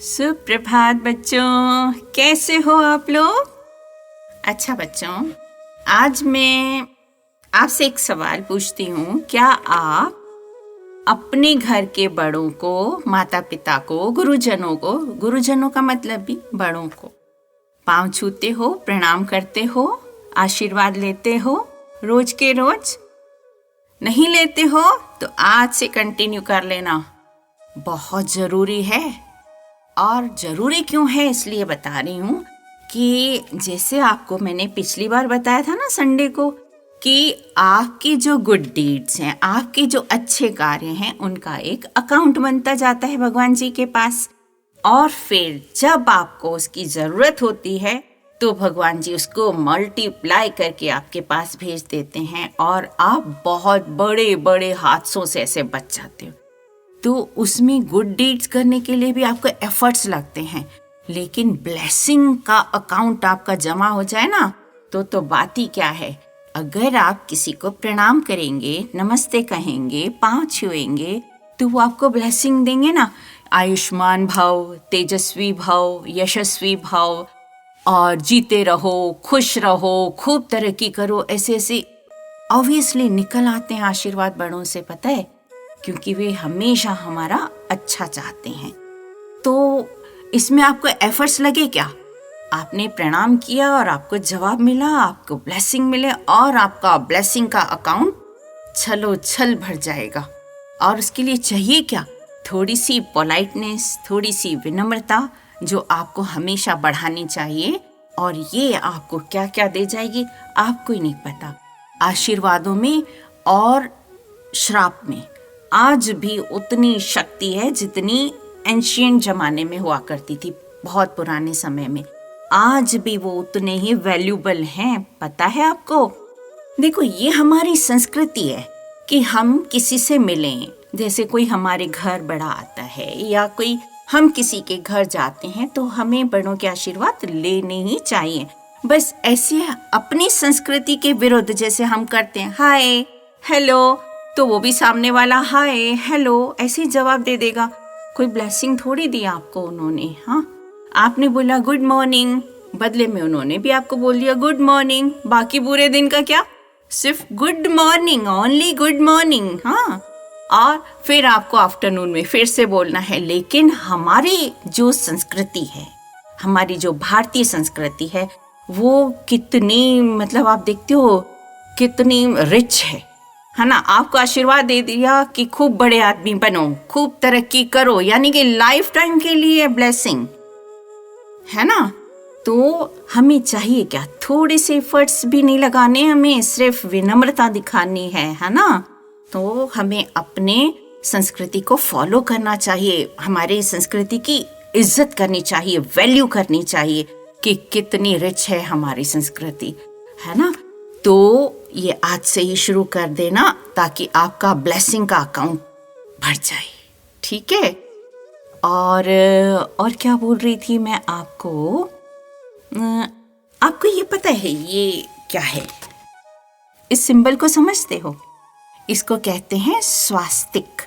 सुप्रभात बच्चों, कैसे हो आप लोग? अच्छा बच्चों, आज मैं आपसे एक सवाल पूछती हूँ। क्या आप अपने घर के बड़ों को, माता पिता को, गुरुजनों का मतलब भी बड़ों को पाँव छूते हो, प्रणाम करते हो, आशीर्वाद लेते हो रोज के रोज? नहीं लेते हो तो आज से कंटिन्यू कर लेना, बहुत ज़रूरी है। और ज़रूरी क्यों है इसलिए बता रही हूँ कि जैसे आपको मैंने पिछली बार बताया था ना संडे को, कि आपकी जो गुड डीड्स हैं, आपके जो अच्छे कार्य हैं, उनका एक अकाउंट बनता जाता है भगवान जी के पास। और फिर जब आपको उसकी ज़रूरत होती है तो भगवान जी उसको मल्टीप्लाई करके आपके पास भेज देते हैं और आप बहुत बड़े बड़े हादसों से ऐसे बच जाते हो। तो उसमें गुड डीड्स करने के लिए भी आपको एफर्ट्स लगते हैं, लेकिन ब्लेसिंग का अकाउंट आपका जमा हो जाए ना तो बात ही क्या है। अगर आप किसी को प्रणाम करेंगे, नमस्ते कहेंगे, पाँव छुएंगे, तो वो आपको ब्लेसिंग देंगे ना। आयुष्मान भव, तेजस्वी भव, यशस्वी भव, और जीते रहो, खुश रहो, खूब तरक्की करो, ऐसे ऐसे ऑब्वियसली निकल आते हैं आशीर्वाद बड़ों से, पता है, क्योंकि वे हमेशा हमारा अच्छा चाहते हैं। तो इसमें आपको एफर्ट्स लगे क्या? आपने प्रणाम किया और आपको जवाब मिला, आपको ब्लेसिंग मिले और आपका ब्लेसिंग का अकाउंट छलो छल भर जाएगा। और उसके लिए चाहिए क्या? थोड़ी सी पोलाइटनेस, थोड़ी सी विनम्रता, जो आपको हमेशा बढ़ानी चाहिए। और ये आपको क्या क्या दे जाएगी आपको ही नहीं पता। आशीर्वादों में और श्राप में आज भी उतनी शक्ति है जितनी एंशिएंट जमाने में हुआ करती थी, बहुत पुराने समय में। आज भी वो उतने ही वैल्यूबल हैं, पता है आपको? देखो, ये हमारी संस्कृति है कि हम किसी से मिलें, जैसे कोई हमारे घर बड़ा आता है या कोई हम किसी के घर जाते हैं तो हमें बड़ों के आशीर्वाद लेने ही चाहिए। बस ऐसे अपनी संस्कृति के विरुद्ध जैसे हम करते हैं हाय हेलो, तो वो भी सामने वाला हाय हेलो ऐसे ही जवाब दे देगा। कोई ब्लेसिंग थोड़ी दी आपको उन्होंने। हाँ, आपने बोला गुड मॉर्निंग, बदले में उन्होंने भी आपको बोल दिया गुड मॉर्निंग। बाकी पूरे दिन का क्या? सिर्फ good morning, only good morning. हाँ, और फिर आपको आफ्टरनून में फिर से बोलना है। लेकिन हमारी जो संस्कृति है, हमारी जो भारतीय संस्कृति है, वो कितनी, मतलब आप देखते हो कितनी रिच है ना। आपको आशीर्वाद दे दिया कि खूब बड़े आदमी बनो, खूब तरक्की करो, यानी कि लाइफ टाइम के लिए ब्लेसिंग है ना। तो हमें चाहिए क्या? थोड़े से एफर्ट्स भी नहीं लगाने, हमें सिर्फ विनम्रता दिखानी है ना। तो हमें अपने संस्कृति को फॉलो करना चाहिए, हमारी संस्कृति की इज्जत करनी चाहिए, वैल्यू करनी चाहिए कि कितनी रिच है हमारी संस्कृति, है ना। तो ये आज से ही शुरू कर देना ताकि आपका ब्लेसिंग का अकाउंट बढ़ जाए, ठीक है। और क्या बोल रही थी मैं आपको? आपको ये पता है ये क्या है? इस सिंबल को समझते हो? इसको कहते हैं स्वास्तिक।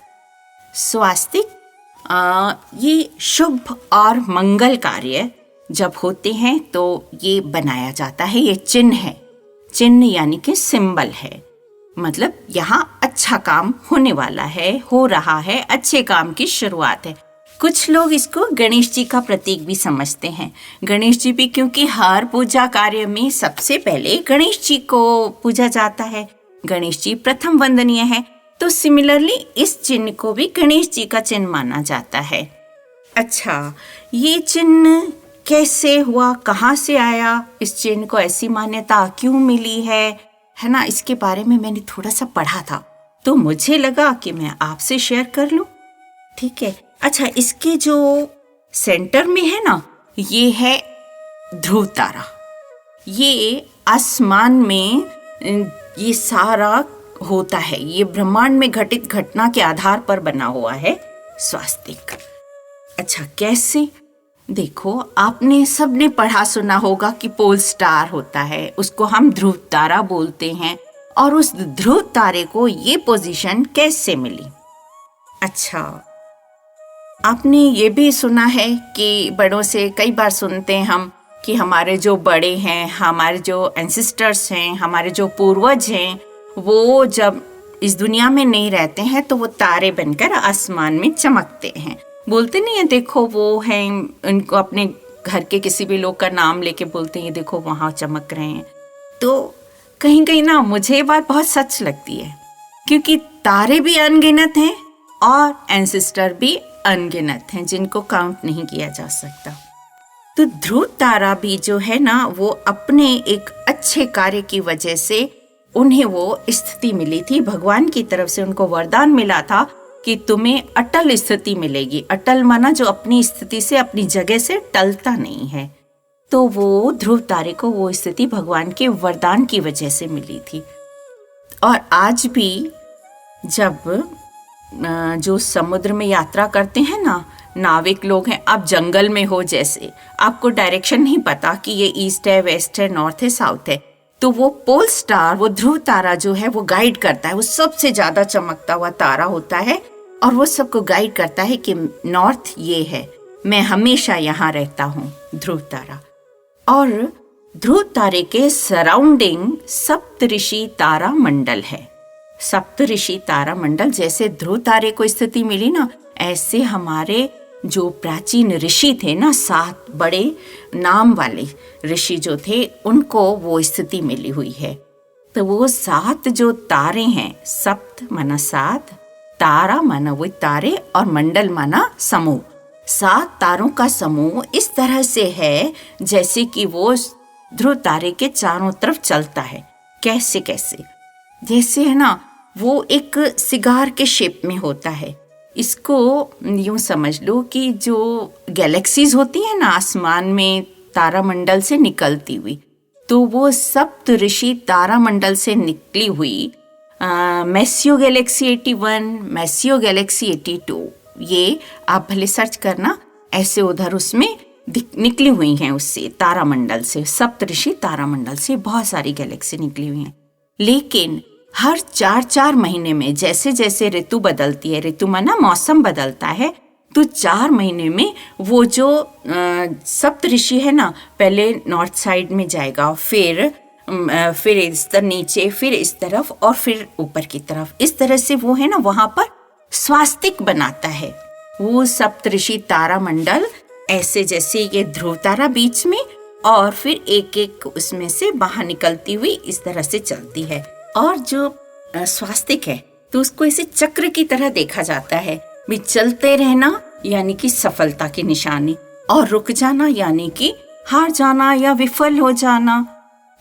स्वास्तिक ये शुभ और मंगल कार्य जब होते हैं तो ये बनाया जाता है। ये चिन्ह है, चिन्ह यानी कि सिंबल है, मतलब यहाँ अच्छा काम होने वाला है, हो रहा है, अच्छे काम की शुरुआत है। कुछ लोग इसको गणेश जी का प्रतीक भी समझते हैं। गणेश जी भी, क्योंकि हर पूजा कार्य में सबसे पहले गणेश जी को पूजा जाता है, गणेश जी प्रथम वंदनीय है, तो सिमिलरली इस चिन्ह को भी गणेश जी का चिन्ह माना जाता है। अच्छा, ये चिन्ह कैसे हुआ, कहाँ से आया, इस चिन्ह को ऐसी मान्यता क्यों मिली है ना, इसके बारे में मैंने थोड़ा सा पढ़ा था, तो मुझे लगा कि मैं आपसे शेयर कर लूं, ठीक है। अच्छा, इसके जो सेंटर में है ना, ये है ध्रुव तारा। ये आसमान में ये सारा होता है, ये ब्रह्मांड में घटित घटना के आधार पर बना हुआ है स्वास्तिक। अच्छा, कैसे? देखो, आपने सबने पढ़ा सुना होगा कि पोल स्टार होता है, उसको हम ध्रुव तारा बोलते हैं। और उस ध्रुव तारे को ये पोजीशन कैसे मिली? अच्छा, आपने ये भी सुना है कि बड़ों से कई बार सुनते हैं हम कि हमारे जो बड़े हैं, हमारे जो एंसेस्टर्स हैं, हमारे जो पूर्वज हैं, वो जब इस दुनिया में नहीं रहते हैं तो वो तारे बनकर आसमान में चमकते हैं। बोलते नहीं है, देखो वो हैं, उनको अपने घर के किसी भी लोग का नाम लेके बोलते हैं, देखो वहाँ चमक रहे हैं। तो कहीं कहीं ना मुझे ये बात बहुत सच लगती है, क्योंकि तारे भी अनगिनत हैं और एंसेस्टर भी अनगिनत हैं, जिनको काउंट नहीं किया जा सकता। तो ध्रुव तारा भी जो है ना, वो अपने एक अच्छे कार्य की वजह से उन्हें वो स्थिति मिली थी। भगवान की तरफ से उनको वरदान मिला था कि तुम्हें अटल स्थिति मिलेगी। अटल माना जो अपनी स्थिति से, अपनी जगह से टलता नहीं है। तो वो ध्रुव तारे को वो स्थिति भगवान के वरदान की वजह से मिली थी। और आज भी जब जो समुद्र में यात्रा करते हैं ना, नाविक लोग हैं, आप जंगल में हो, जैसे आपको डायरेक्शन नहीं पता कि ये ईस्ट है, वेस्ट है, नॉर्थ है, साउथ है, तो वो पोल स्टार, वो ध्रुव तारा जो है वो गाइड करता है। वो सबसे ज्यादा चमकता हुआ तारा होता है और वो सबको गाइड करता है कि नॉर्थ ये है, मैं हमेशा यहाँ रहता हूँ, ध्रुव तारा। और ध्रुव तारे के सराउंडिंग सप्तऋषि तारा मंडल है। सप्तऋषि तारा मंडल, जैसे ध्रुव तारे को स्थिति मिली ना, ऐसे हमारे जो प्राचीन ऋषि थे ना, 7 बड़े नाम वाले ऋषि जो थे, उनको वो स्थिति मिली हुई है। तो वो 7 जो तारे हैं, सप्त माना 7, तारा माना वो तारे, और मंडल माना समूह। 7 तारों का समूह इस तरह से है जैसे कि वो ध्रुव तारे के चारों तरफ चलता है। कैसे कैसे? जैसे है ना, वो एक सिगार के शेप में होता है। इसको यूं समझ लो कि जो गैलेक्सीज होती है ना आसमान में तारामंडल से निकलती हुई, तो वो सप्तऋषि तारामंडल से निकली हुई मैसियो गैलेक्सी 81, मैसियो गैलेक्सी 82, ये आप भले सर्च करना, ऐसे उधर उसमें निकली हुई हैं। उससे तारामंडल से, सप्तऋषि तारामंडल से बहुत सारी गैलेक्सी निकली हुई हैं। लेकिन हर 4-4 महीने में जैसे जैसे ऋतु बदलती है, ऋतु माना मौसम बदलता है, तो 4 महीने में वो जो सप्तऋषि है ना, पहले नॉर्थ साइड में जाएगा, फिर इस तरफ नीचे, फिर इस तरफ, और फिर ऊपर की तरफ। इस तरह से वो है ना वहां पर स्वास्तिक बनाता है वो सप्तऋषि तारा मंडल। ऐसे जैसे ये ध्रुव तारा बीच में, और फिर एक एक उसमें से बाहर निकलती हुई इस तरह से चलती है। और जो स्वास्तिक है तो उसको ऐसे चक्र की तरह देखा जाता है, भी चलते रहना यानी कि सफलता की निशानी, और रुक जाना यानी कि हार जाना या विफल हो जाना,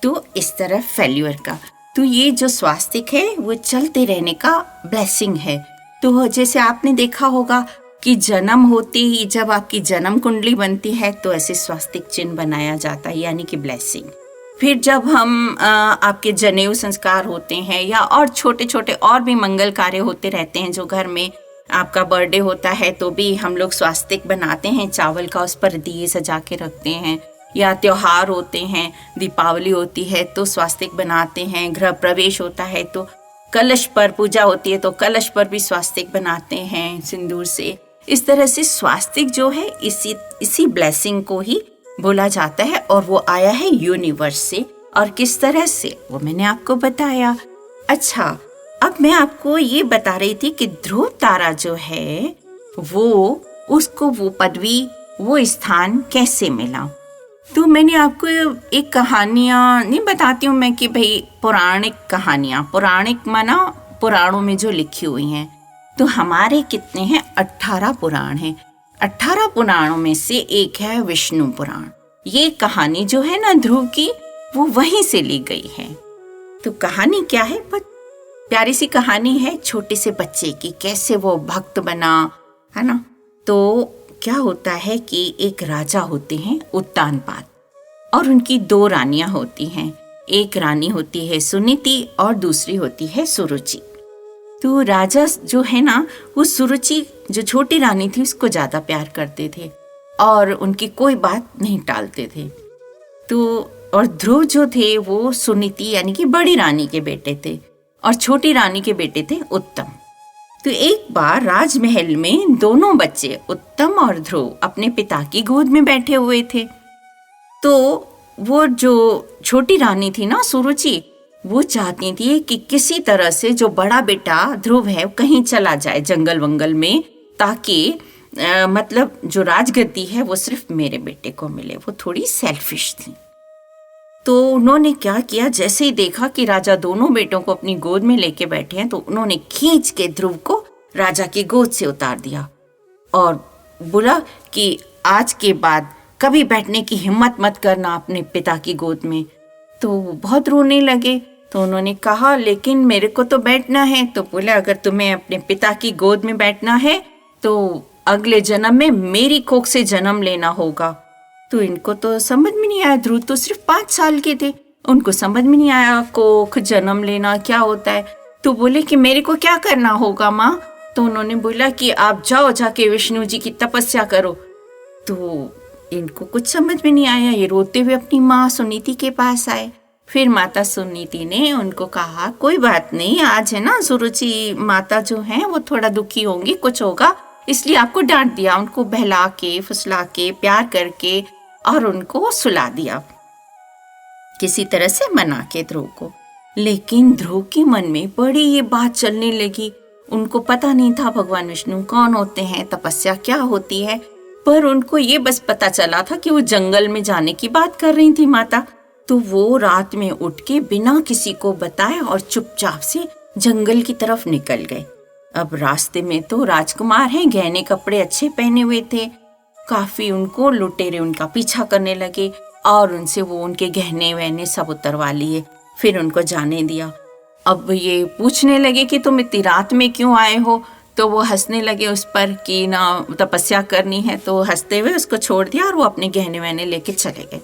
तो इस तरह फेल्यूर का। तो ये जो स्वास्तिक है वो चलते रहने का ब्लेसिंग है। तो जैसे आपने देखा होगा कि जन्म होते ही जब आपकी जन्म कुंडली बनती है तो ऐसे स्वास्तिक चिन्ह बनाया जाता है, यानी कि ब्लेसिंग। फिर जब हम आपके जनेऊ संस्कार होते हैं या और छोटे छोटे और भी मंगल कार्य होते रहते हैं, जो घर में आपका बर्थडे होता है तो भी हम लोग स्वास्तिक बनाते हैं, चावल का, उस पर दिए सजा के रखते हैं। या त्योहार होते हैं, दीपावली होती है तो स्वास्तिक बनाते हैं। गृह प्रवेश होता है तो कलश पर पूजा होती है तो कलश पर भी स्वास्तिक बनाते हैं सिंदूर से। इस तरह से स्वास्तिक जो है इसी ब्लेसिंग को ही बोला जाता है, और वो आया है यूनिवर्स से। और किस तरह से वो मैंने आपको बताया। अच्छा, अब मैं आपको ये बता रही थी कि ध्रुव तारा जो है वो उसको वो पदवी, वो स्थान कैसे मिला। तो मैंने आपको एक कहानियाँ नहीं बताती हूँ मैं कि भाई पौराणिक कहानियाँ, पौराणिक माना पुराणों में जो लिखी हुई हैं। तो हमारे कितने हैं? 18 पुराण हैं। 18 पुराणों में से एक है विष्णु पुराण। ये कहानी जो है ना ध्रुव की, वो वहीं से ली गई है। तो कहानी क्या है? प्यारी सी कहानी है छोटे से बच्चे की, कैसे वो भक्त बना, है ना। तो क्या होता है कि एक राजा होते हैं उत्तानपाद, और उनकी 2 रानियां होती हैं। एक रानी होती है सुनीति और दूसरी होती है सुरुचि। तो राजा जो है ना, वो सुरुचि जो छोटी रानी थी उसको ज्यादा प्यार करते थे और उनकी कोई बात नहीं टालते थे। तो और ध्रुव जो थे वो सुनीति यानी कि बड़ी रानी के बेटे थे, और छोटी रानी के बेटे थे उत्तम। तो एक बार राजमहल में दोनों बच्चे उत्तम और ध्रुव अपने पिता की गोद में बैठे हुए थे। तो वो जो छोटी रानी थी ना, सुरुचि, वो चाहती थी कि किसी तरह से जो बड़ा बेटा ध्रुव है कहीं चला जाए जंगल वंगल में, ताकि मतलब जो राजगद्दी है वो सिर्फ मेरे बेटे को मिले। वो थोड़ी सेल्फिश थी। तो उन्होंने क्या किया, जैसे ही देखा कि राजा दोनों बेटों को अपनी गोद में लेके बैठे हैं, तो उन्होंने खींच के ध्रुव को राजा की गोद से उतार दिया और बोला कि आज के बाद कभी बैठने की हिम्मत मत करना अपने पिता की गोद में। तो वो बहुत रोने लगे। तो उन्होंने कहा लेकिन मेरे को तो बैठना है। तो बोला अगर तुम्हें अपने पिता की गोद में बैठना है तो अगले जन्म में मेरी कोख से जन्म लेना होगा। तो इनको तो समझ में नहीं आया, ध्रुव तो सिर्फ 5 साल के थे, उनको समझ में नहीं आया कोख जन्म लेना क्या होता है। तो बोले कि मेरे को क्या करना होगा माँ। तो उन्होंने बोला कि आप जाओ, जाके विष्णु जी की तपस्या करो। तो इनको कुछ समझ में नहीं आया। ये रोते हुए अपनी माँ सुनीति के पास आए। फिर माता सुनीति ने उनको कहा कोई बात नहीं, आज है ना सुरुचि माता जो हैं वो थोड़ा दुखी होंगी, कुछ होगा इसलिए आपको डांट दिया। उनको बहला के फुसला के प्यार करके और उनको सुला दिया, किसी तरह से मना के ध्रुव को। लेकिन ध्रुव के मन में बड़ी ये बात चलने लगी। उनको पता नहीं था भगवान विष्णु कौन होते हैं, तपस्या क्या होती है, पर उनको ये बस पता चला था कि वो जंगल में जाने की बात कर रही थी माता। तो वो रात में उठ के बिना किसी को बताए और चुपचाप से जंगल की तरफ निकल गए। अब रास्ते में तो राजकुमार हैं, गहने कपड़े अच्छे पहने हुए थे, काफी उनको लुटेरे उनका पीछा करने लगे और उनसे वो उनके गहने वहने सब उतरवा लिए। फिर उनको जाने दिया। अब ये पूछने लगे कि तुम इतनी रात में क्यों आए हो। तो वो हंसने लगे उस पर कि ना तपस्या करनी है। तो हंसते हुए उसको छोड़ दिया और वो अपने गहने वहने लेके चले गए।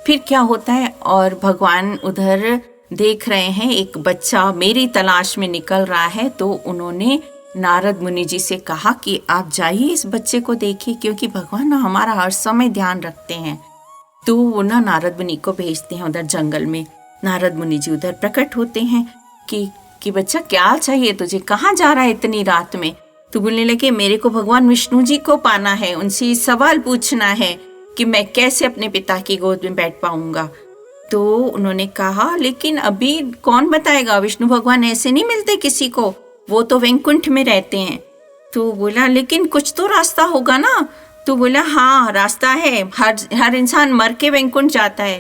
फिर क्या होता है, और भगवान उधर देख रहे हैं एक बच्चा मेरी तलाश में निकल रहा है। तो उन्होंने नारद मुनि जी से कहा कि आप जाइए इस बच्चे को देखिए, क्योंकि भगवान ना हमारा हर समय ध्यान रखते हैं। तो वो ना नारद मुनि को भेजते हैं उधर जंगल में। नारद मुनि जी उधर प्रकट होते हैं कि बच्चा क्या चाहिए तुझे, कहाँ जा रहा है इतनी रात में। तो बोलने लगे मेरे को भगवान विष्णु जी को पाना है, उनसे सवाल पूछना है कि मैं कैसे अपने पिता की गोद में बैठ पाऊंगा। तो उन्होंने कहा लेकिन अभी कौन बताएगा, विष्णु भगवान ऐसे नहीं मिलते किसी को, वो तो वैकुंठ में रहते हैं। तो बोला लेकिन कुछ तो रास्ता होगा ना। तो बोला हाँ रास्ता है, हर इंसान मर के वैकुंठ जाता है।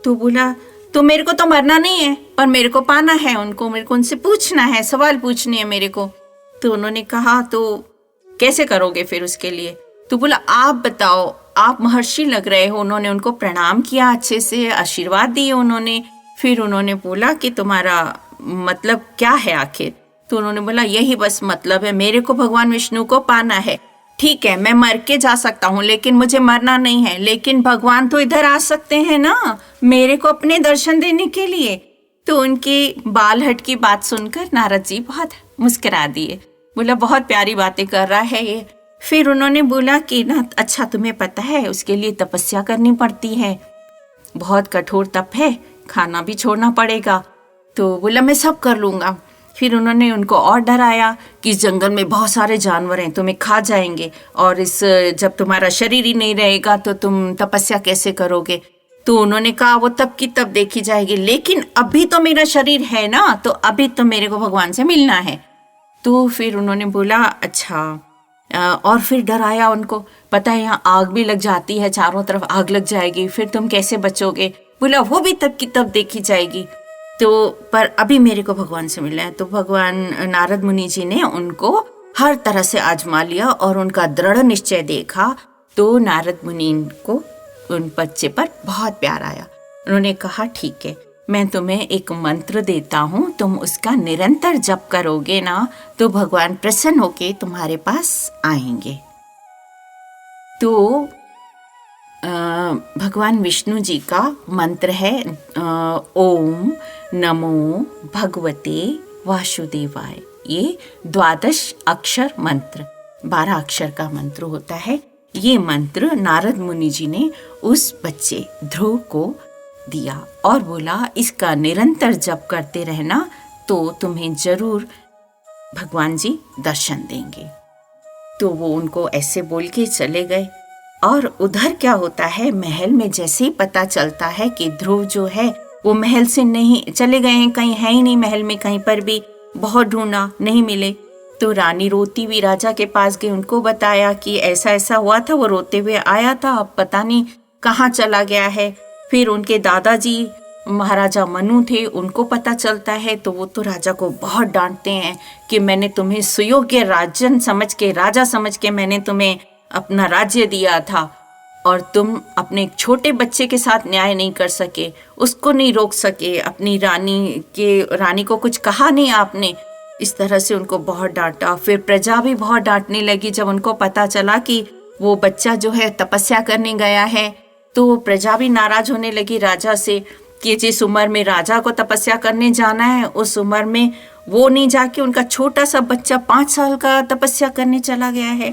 तो बोला तो मेरे को तो मरना नहीं है, पर मेरे को पाना है उनको, मेरे को उनसे पूछना है, सवाल पूछने हैं मेरे को। तो उन्होंने कहा तो कैसे करोगे फिर उसके लिए। तो बोला आप बताओ, आप महर्षि लग रहे हो। उन्होंने उनको प्रणाम किया, अच्छे से आशीर्वाद दिए उन्होंने। फिर उन्होंने बोला कि तुम्हारा मतलब क्या है आखिर। तो उन्होंने बोला यही बस मतलब है, मेरे को भगवान विष्णु को पाना है। ठीक है मैं मर के जा सकता हूँ लेकिन मुझे मरना नहीं है, लेकिन भगवान तो इधर आ सकते हैं ना मेरे को अपने दर्शन देने के लिए। तो उनकी बालहट की बात सुनकर नारद जी बहुत मुस्कुरा दिए। बोला बहुत प्यारी बातें कर रहा है ये। फिर उन्होंने बोला कि ना अच्छा तुम्हें पता है उसके लिए तपस्या करनी पड़ती है, बहुत कठोर तप है, खाना भी छोड़ना पड़ेगा। तो बोला मैं सब कर लूँगा। फिर उन्होंने उनको और डराया कि इस जंगल में बहुत सारे जानवर हैं, तुम्हें खा जाएंगे, और जब तुम्हारा शरीर ही नहीं रहेगा तो तुम तपस्या कैसे करोगे। तो उन्होंने कहा वो तब की तब देखी जाएगी, लेकिन अभी तो मेरा शरीर है ना, तो अभी तो मेरे को भगवान से मिलना है। तो फिर उन्होंने बोला अच्छा, और फिर डराया उनको, पता है यहाँ आग भी लग जाती है, चारों तरफ आग लग जाएगी, फिर तुम कैसे बचोगे। बोला वो भी तब की तब देखी जाएगी, तो पर अभी मेरे को भगवान से मिलना है। तो भगवान नारद मुनि जी ने उनको हर तरह से आजमा लिया और उनका दृढ़ निश्चय देखा। तो नारद मुनि को उन बच्चे पर बहुत प्यार आया। उन्होंने कहा ठीक है मैं तुम्हें एक मंत्र देता हूँ, तुम उसका निरंतर जप करोगे ना तो भगवान प्रसन्न होके तुम्हारे पास आएंगे। तो भगवान विष्णु जी का मंत्र है ओम नमो भगवते वासुदेवाय। ये 12 अक्षर मंत्र, 12 अक्षर का मंत्र होता है। ये मंत्र नारद मुनि जी ने उस बच्चे ध्रुव को दिया और बोला इसका निरंतर जप करते रहना तो तुम्हें जरूर भगवान जी दर्शन देंगे। तो वो उनको ऐसे बोल के चले गए। और उधर क्या होता है, महल में जैसे ही पता चलता है कि ध्रुव जो है वो महल से नहीं चले गए हैं, कहीं है ही नहीं महल में, कहीं पर भी बहुत ढूंढा नहीं मिले। तो रानी रोती हुई राजा के पास गई, उनको बताया कि ऐसा ऐसा हुआ था, वो रोते हुए आया था, अब पता नहीं कहाँ चला गया है। फिर उनके दादाजी महाराजा मनु थे, उनको पता चलता है तो वो तो राजा को बहुत डांटते हैं कि मैंने तुम्हें सुयोग्य राजन समझ के, राजा समझ के मैंने तुम्हें अपना राज्य दिया था और तुम अपने एक छोटे बच्चे के साथ न्याय नहीं कर सके, उसको नहीं रोक सके, अपनी रानी को कुछ कहा नहीं आपने। इस तरह से उनको बहुत डांटा। फिर प्रजा भी बहुत डांटने लगी जब उनको पता चला कि वो बच्चा जो है तपस्या करने गया है। तो प्रजा भी नाराज होने लगी राजा से कि जिस उम्र में राजा को तपस्या करने जाना है उस उम्र में वो नहीं जाके उनका छोटा सा बच्चा 5 साल का तपस्या करने चला गया है।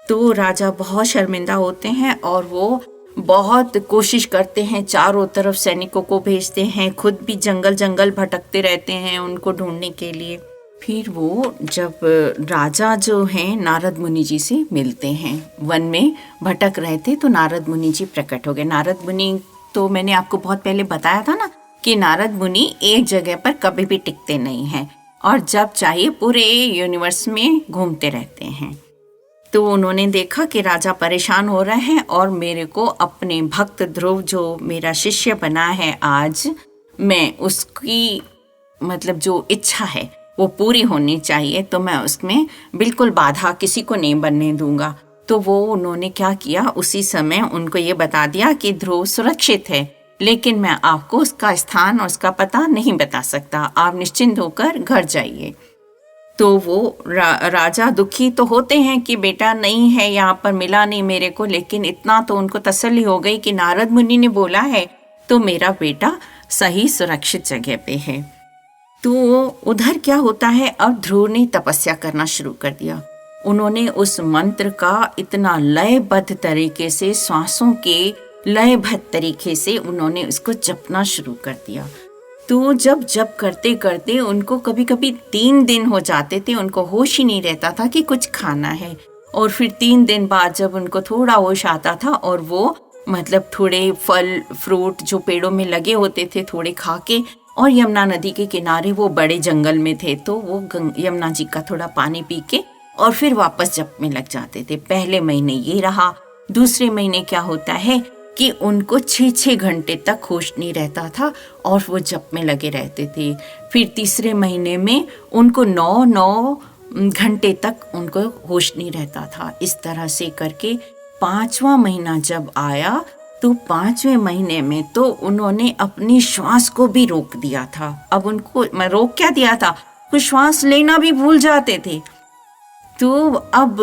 तो राजा बहुत शर्मिंदा होते हैं और वो बहुत कोशिश करते हैं, चारों तरफ सैनिकों को भेजते हैं, खुद भी जंगल जंगल भटकते रहते हैं उनको ढूंढने के लिए। फिर वो जब राजा जो हैं नारद मुनि जी से मिलते हैं, वन में भटक रहे थे तो नारद मुनि जी प्रकट हो गए। नारद मुनि तो मैंने आपको बहुत पहले बताया था ना कि नारद मुनि एक जगह पर कभी भी टिकते नहीं हैं और जब चाहिए पूरे यूनिवर्स में घूमते रहते हैं। तो उन्होंने देखा कि राजा परेशान हो रहे हैं और मेरे को अपने भक्त ध्रुव जो मेरा शिष्य बना है आज, मैं उसकी मतलब जो इच्छा है वो पूरी होनी चाहिए, तो मैं उसमें बिल्कुल बाधा किसी को नहीं बनने दूंगा। तो वो उन्होंने क्या किया, उसी समय उनको ये बता दिया कि ध्रुव सुरक्षित है, लेकिन मैं आपको उसका स्थान और उसका पता नहीं बता सकता, आप निश्चिंत होकर घर जाइए। तो वो राजा दुखी तो होते हैं कि बेटा नहीं है, यहाँ पर मिला नहीं मेरे को, लेकिन इतना तो उनको तसल्ली हो गई कि नारद मुनि ने बोला है तो मेरा बेटा सही सुरक्षित जगह पे है। तो उधर क्या होता है, अब ध्रुव ने तपस्या करना शुरू कर दिया। उन्होंने उस मंत्र का इतना लयबद्ध तरीके से, श्वासों के लयबद्ध तरीके से उन्होंने उसको जपना शुरू कर दिया। तो जब करते करते उनको कभी कभी 3 दिन हो जाते थे, उनको होश ही नहीं रहता था कि कुछ खाना है। और फिर 3 दिन बाद जब उनको थोड़ा होश आता था और वो मतलब थोड़े फल फ्रूट जो पेड़ों में लगे होते थे थोड़े खा के, और यमुना नदी के किनारे वो बड़े जंगल में थे तो वो यमुना जी का थोड़ा पानी पी के और फिर वापस जप में लग जाते थे। पहले महीने ये रहा। दूसरे महीने क्या होता है कि उनको 6-6 घंटे तक होश नहीं रहता था और वो जप में लगे रहते थे। फिर तीसरे महीने में उनको 9-9 घंटे तक उनको होश नहीं रहता था। इस तरह से करके 5वां महीना जब आया तो 5वें महीने में तो उन्होंने अपनी श्वास को भी रोक दिया था। अब उनको मैं रोक क्या दिया था, कुछ श्वास लेना भी भूल जाते थे। तो अब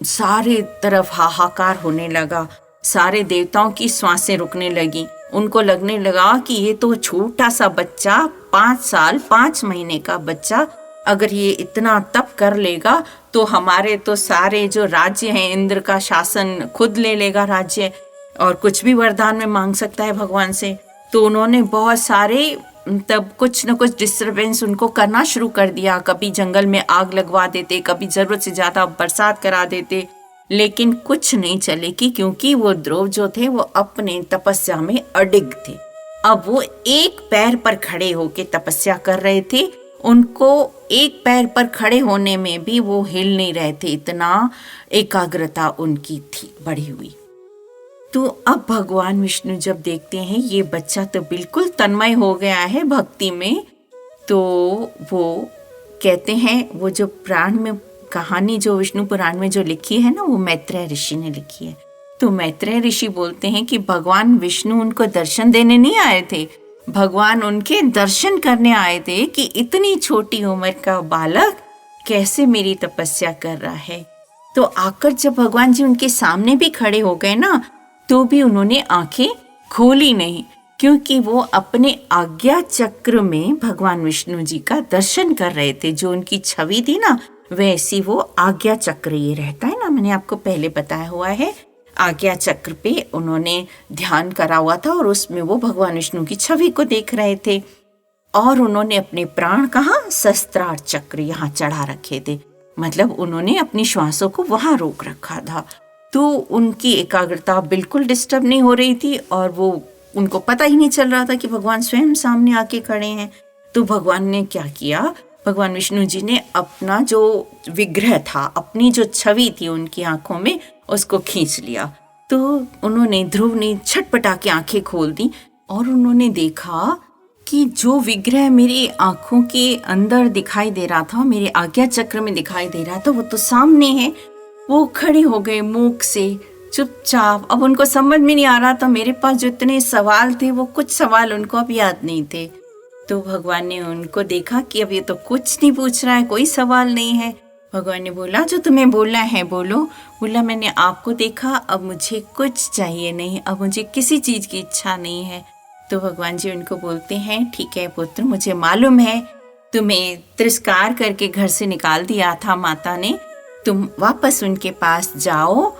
सारे तरफ हाहाकार होने लगा, सारे देवताओं की श्वासें रुकने लगी। उनको लगने लगा कि ये तो छोटा सा बच्चा, 5 साल 5 महीने का बच्चा, अगर ये इतना तप कर लेगा तो हमारे तो सारे जो राज्य हैं, इंद्र का शासन खुद ले लेगा राज्य और कुछ भी वरदान में मांग सकता है भगवान से। तो उन्होंने बहुत सारे तब कुछ न कुछ डिस्टरबेंस उनको करना शुरू कर दिया। कभी जंगल में आग लगवा देते, कभी जरूरत से ज्यादा बरसात करा देते, लेकिन कुछ नहीं चलेगी क्योंकि वो ध्रुव जो थे वो अपने तपस्या में अडिग थे। अब वो एक पैर पर खड़े होके तपस्या कर रहे थे। उनको एक पैर पर खड़े होने में भी वो हिल नहीं रहे थे, इतना एकाग्रता उनकी थी बढ़ी हुई। तो अब भगवान विष्णु जब देखते हैं ये बच्चा तो बिल्कुल तन्मय हो गया है भक्ति में, तो वो कहते हैं, वो जो पुराण में कहानी जो विष्णु पुराण में जो लिखी है ना, वो मैत्रेय ऋषि ने लिखी है। तो मैत्रेय ऋषि बोलते हैं कि भगवान विष्णु उनको दर्शन देने नहीं आए थे, भगवान उनके दर्शन करने आए थे कि इतनी छोटी उम्र का बालक कैसे मेरी तपस्या कर रहा है। तो आकर जब भगवान जी उनके सामने भी खड़े हो गए ना, तो भी उन्होंने आंखें खोली नहीं, क्योंकि वो अपने आज्ञा चक्र में भगवान विष्णु जी का दर्शन कर रहे थे। जो उनकी छवि थी ना, वैसी वो आज्ञा चक्र ये रहता है ना, मैंने आपको पहले बताया हुआ है। आज्ञा चक्र पे उन्होंने ध्यान करा हुआ था और उसमें वो भगवान विष्णु की छवि को देख रहे थे। और उन्होंने अपने प्राण कहाँ, शस्त्रार चक्र यहाँ चढ़ा रखे थे, मतलब उन्होंने अपनी श्वासों को वहां रोक रखा था। तो उनकी एकाग्रता बिल्कुल डिस्टर्ब नहीं हो रही थी और वो उनको पता ही नहीं चल रहा था कि भगवान स्वयं सामने आके खड़े हैं। तो भगवान ने क्या किया, भगवान विष्णु जी ने अपना जो विग्रह था, अपनी जो छवि थी उनकी आंखों में, उसको खींच लिया। तो उन्होंने, ध्रुव ने छटपटा के आंखें खोल दी और उन्होंने देखा कि जो विग्रह मेरी आंखों के अंदर दिखाई दे रहा था, मेरे आज्ञा चक्र में दिखाई दे रहा था, वो तो सामने है। वो खड़े हो गए मूक से, चुपचाप। अब उनको समझ में नहीं आ रहा था, मेरे पास जो इतने सवाल थे वो कुछ सवाल उनको अब याद नहीं थे। तो भगवान ने उनको देखा कि अब ये तो कुछ नहीं पूछ रहा है, कोई सवाल नहीं है। भगवान ने बोला, जो तुम्हें बोलना है बोलो। बोला, मैंने आपको देखा, अब मुझे कुछ चाहिए नहीं, अब मुझे किसी चीज की इच्छा नहीं है। तो भगवान जी उनको बोलते हैं, ठीक है पुत्र, मुझे मालूम है तुम्हें तिरस्कार करके घर से निकाल दिया था माता ने, तुम वापस उनके पास जाओ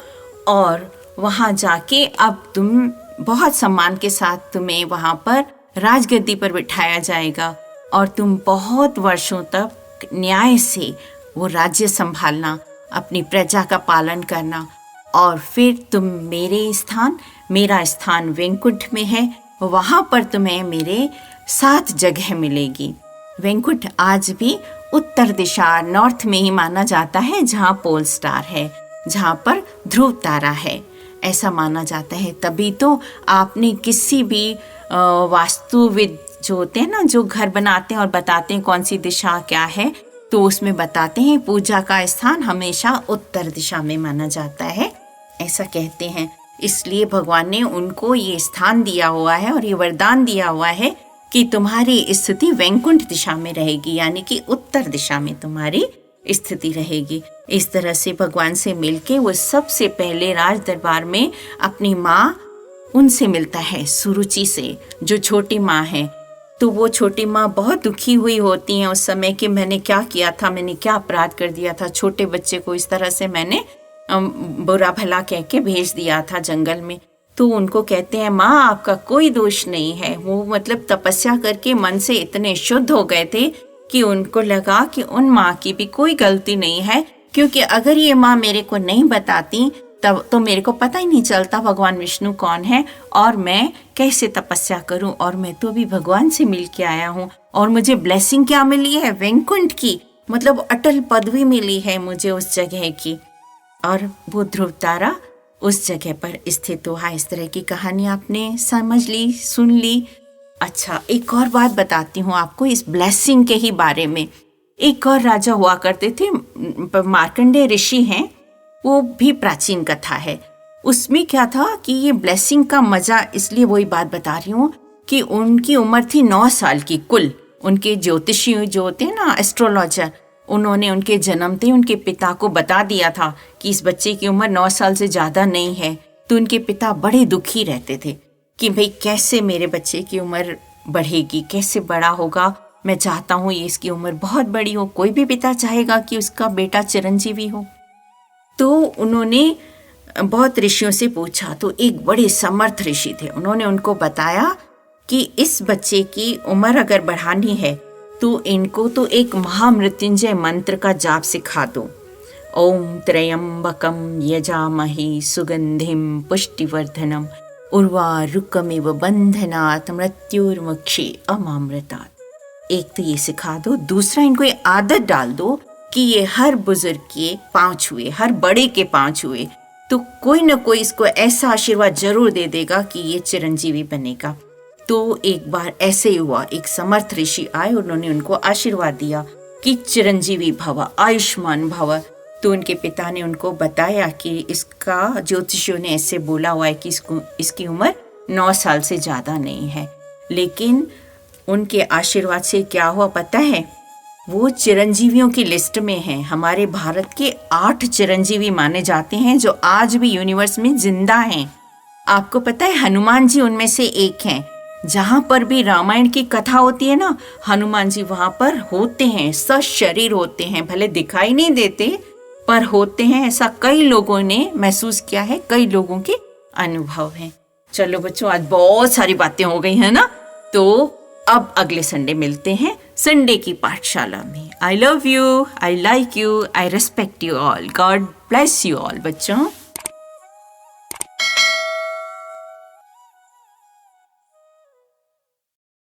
और वहां जाके अब तुम बहुत सम्मान के साथ तुम्हें वहां पर राजगद्दी पर बिठाया जाएगा और तुम बहुत वर्षों तक न्याय से वो राज्य संभालना, अपनी प्रजा का पालन करना, और फिर तुम मेरा स्थान वैकुंठ में है, वहां पर तुम्हें मेरे 7 जगह मिलेगी। वैकुंठ आज भी उत्तर दिशा, नॉर्थ में ही माना जाता है, जहाँ पोल स्टार है, जहाँ पर ध्रुव तारा है, ऐसा माना जाता है। तभी तो आपने किसी भी वास्तुविद जो होते हैं ना, जो घर बनाते हैं और बताते हैं कौन सी दिशा क्या है, तो उसमें बताते हैं पूजा का स्थान हमेशा उत्तर दिशा में माना जाता है, ऐसा कहते हैं। इसलिए भगवान ने उनको ये स्थान दिया हुआ है और ये वरदान दिया हुआ है कि तुम्हारी स्थिति वैकुंठ दिशा में रहेगी, यानी कि उत्तर दिशा में तुम्हारी स्थिति रहेगी। इस तरह से भगवान से मिलके वो सबसे पहले राज दरबार में अपनी माँ, उनसे मिलता है, सुरुचि से, जो छोटी माँ है। तो वो छोटी माँ बहुत दुखी हुई होती हैं उस समय कि मैंने क्या किया था, मैंने क्या अपराध कर दिया था, छोटे बच्चे को इस तरह से मैंने बुरा भला कह के भेज दिया था जंगल में। तो उनको कहते हैं, माँ आपका कोई दोष नहीं है। वो मतलब तपस्या करके मन से इतने शुद्ध हो गए थे कि उनको लगा कि उन माँ की भी कोई गलती नहीं है, क्योंकि अगर ये माँ मेरे को नहीं बताती तब तो मेरे को पता ही नहीं चलता भगवान विष्णु कौन है और मैं कैसे तपस्या करूं। और मैं तो अभी भगवान से मिल के आया हूं और मुझे ब्लेसिंग क्या मिली है, वैकुंठ की, मतलब अटल पदवी मिली है मुझे उस जगह की। और वो ध्रुव तारा उस जगह पर स्थित हुआ। इस तरह की कहानी आपने समझ ली, सुन ली। अच्छा, एक और बात बताती हूँ आपको इस ब्लेसिंग के ही बारे में। एक और राजा हुआ करते थे, मार्कंडेय ऋषि हैं, वो भी प्राचीन कथा है। उसमें क्या था कि ये ब्लेसिंग का मजा, इसलिए वही बात बता रही हूँ कि उनकी उम्र थी 9 साल की कुल। उनके ज्योतिषी जो होते हैं ना, एस्ट्रोलॉजर, उन्होंने उनके जन्मते उनके पिता को बता दिया था कि इस बच्चे की उम्र 9 साल से ज्यादा नहीं है। तो उनके पिता बड़े दुखी रहते थे कि भाई कैसे मेरे बच्चे की उम्र बढ़ेगी, कैसे बड़ा होगा, मैं चाहता हूँ ये इसकी उम्र बहुत बड़ी हो। कोई भी पिता चाहेगा कि उसका बेटा चिरंजीवी हो। तो उन्होंने बहुत ऋषियों से पूछा, तो एक बड़े समर्थ ऋषि थे, उन्होंने उनको बताया कि इस बच्चे की उम्र अगर बढ़ानी है तो इनको तो एक महामृत्युंजय मंत्र का जाप सिखा दो। ओम त्र्यंबकम यजामहे सुगंधिम पुष्टिवर्धनम उर्वारुकमिव बंधनात् मृत्युर्मुक्षे अमामृतात्। एक तो ये सिखा दो, दूसरा इनको ये आदत डाल दो कि ये हर बुजुर्ग के पांव छुए, हर बड़े के पांव छुए, तो कोई न कोई इसको ऐसा आशीर्वाद जरूर दे देगा कि ये चिरंजीवी बनेगा। तो एक बार ऐसे ही हुआ, एक समर्थ ऋषि आए, उन्होंने उनको आशीर्वाद दिया कि चिरंजीवी भव, आयुष्मान भव। तो उनके पिता ने उनको बताया कि इसका ज्योतिषियों ने ऐसे बोला हुआ है कि इसकी उम्र 9 साल से ज्यादा नहीं है। लेकिन उनके आशीर्वाद से क्या हुआ पता है, वो चिरंजीवियों की लिस्ट में है। हमारे भारत के 8 चिरंजीवी माने जाते हैं जो आज भी यूनिवर्स में जिंदा हैं। आपको पता है हनुमान जी उनमें से एक हैं। जहां पर भी रामायण की कथा होती है ना, हनुमान जी वहां पर होते हैं, सशरीर होते हैं, भले दिखाई नहीं देते पर होते हैं। ऐसा कई लोगों ने महसूस किया है, कई लोगों के अनुभव हैं। चलो बच्चों, आज बहुत सारी बातें हो गई है ना। तो अब अगले संडे मिलते हैं संडे की पाठशाला में। I love you, I like you, I respect you all. God bless you all बच्चों।